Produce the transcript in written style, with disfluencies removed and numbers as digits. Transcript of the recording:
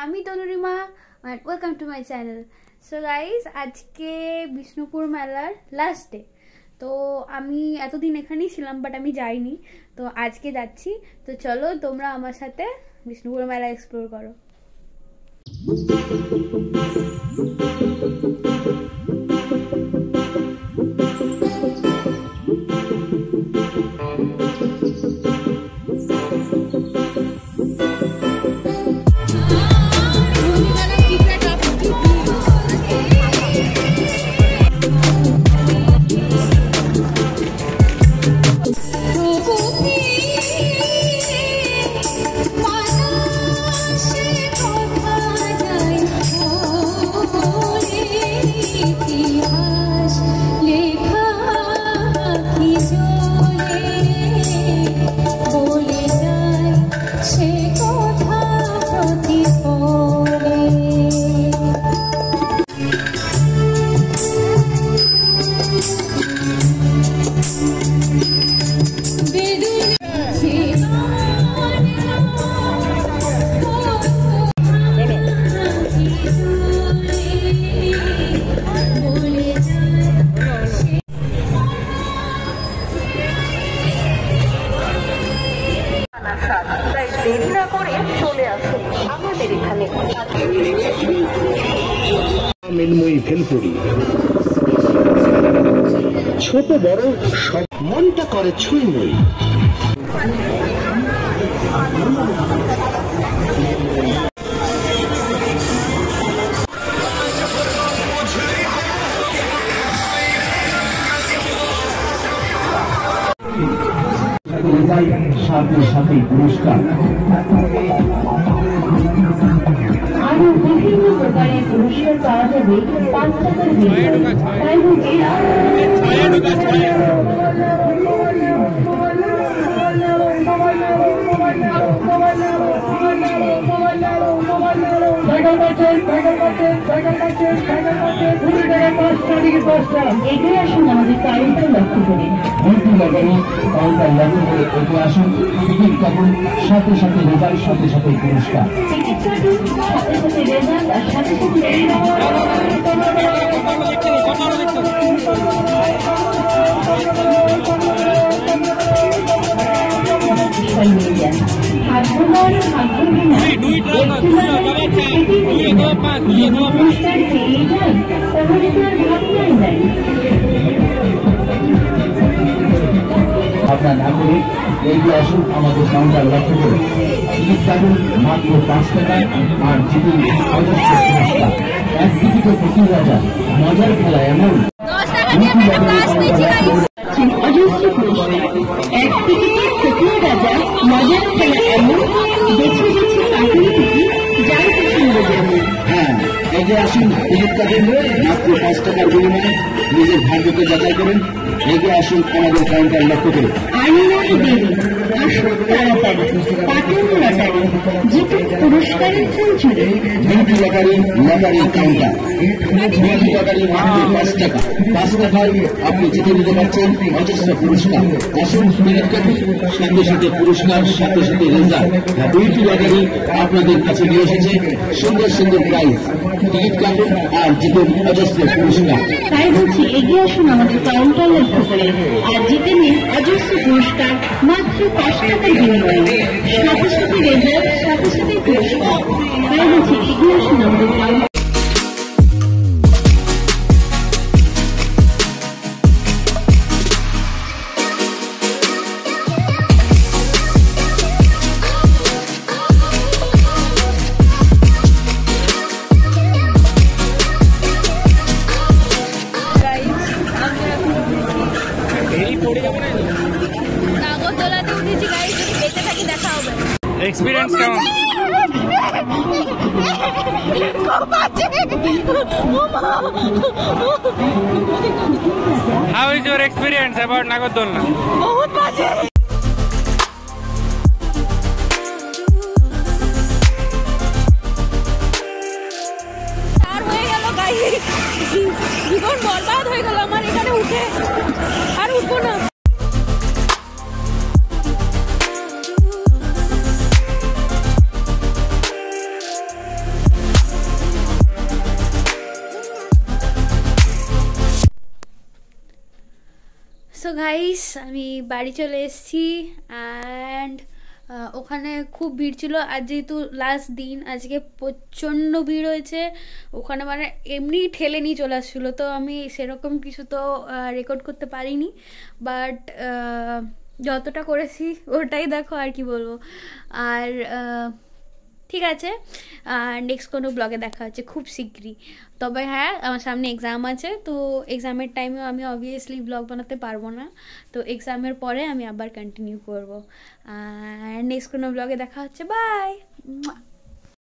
আমি তনুরিমা and welcome to my channel. So guys, আজকে বিষ্ণুপুর মেলার লাস্ট ডে। তো আমি এতদিন এখানেই ছিলাম বাট আমি যাইনি, তো আজকে যাচ্ছি। তো চলো তোমরা আমার সাথে বিষ্ণুপুর মেলা এক্সপ্লোর করো। ছোট বড় সব মনটা করে ছুঁই সাথে সাথে পুরস্কার আরো বিভিন্ন প্রকারের পুরস্কার পাওয়া যাবে 5 টাকার বিনিময়ে। তাই বলছি এগিয়ে আসুন আমাদের কাউন্টার লক্ষ্য করে, কাউন্টার লক্ষ্য করে এগিয়ে আসুন। টিকিট কাটুন, সাথে সাথে রেজাল্ট, সাথে সাথে পুরস্কার। টিকিট কাটুন, সাথে সাথে রেজাল্ট আর সাথে সাথে আপনার নাগরিক এগিয়ে আসুন আমাদের কাউন্টার লক্ষ্য করে। টিকিট কাটুন মাত্র 5 টাকা আর জিতুন অজস্র পুরস্কার। এক টিকিটে 25,000 মজার খেলা এমন অজস্র পুরস্কার। এক টিকিটে 25,000 মজার খেলা এমন বেছে বেছে কাটুন টিকিট যার পছন্দ যেমন। হ্যাঁ, এগিয়ে আসুন, টিকিট কাটুন মাত্র 5 টাকার বিনিময়ে। নিজের ভাগ্যকে যাচাই করুন, এগিয়ে আসুন আমাদের কাউন্টার লক্ষ্য করে। পুরস্কারের লটারি কাউন্টার, লটারি মাত্র 5 টাকা। 5 টাকায় আপনি জিতে নিতে পারছেন অজস্র পুরস্কার। আসুন, টিকিট কাটুন, সাথে সাথে পুরস্কার, সাথে সাথে রেজাল্ট। 2টি লটারি আপনাদের কাছে নিয়ে এসেছে সুন্দর সুন্দর প্রাইজ। টিকিট কাটুন আর জিতুন অজস্র পুরস্কার। তাই বলছি এগিয়ে আসুন আমাদের কাউন্টার লক্ষ্য করে আর জিতে নিন অজস্র পুরস্কার মাত্র 5 টাকার বিনিময়ে। সাথে সাথে রেজাল্ট, সাথে সাথে পুরস্কার। তাই বলছি এগিয়ে আসুন আমাদের কাউন্টার। एक्सपीरियंस केमन? How is your experience about Nagoddolna? बहुत রে, আর উঠবো না। সো গাইস, আমি বাড়ি চলে এসেছি অ্যান্ড ওখানে খুব ভিড় ছিল। আর যেহেতু লাস্ট দিন, আজকে প্রচণ্ড ভিড় হয়েছে ওখানে, মানে এমনি ঠেলে নিয়ে চলে আসছিলো। তো আমি সেরকম কিছু তো রেকর্ড করতে পারিনি, বাট যতটা করেছি ওটাই দেখো, আর কি বলবো। আর ঠিক আছে, নেক্সট কোনো ব্লগে দেখা হচ্ছে খুব শীঘ্রই। তবে হ্যাঁ, আমার সামনে এক্সাম আছে, তো এক্সামের টাইমেও আমি অবভিয়াসলি ব্লগ বানাতে পারবো না। তো এক্সামের পরে আমি আবার কন্টিনিউ করবো। আর নেক্সট কোনো ব্লগে দেখা হচ্ছে। বাই।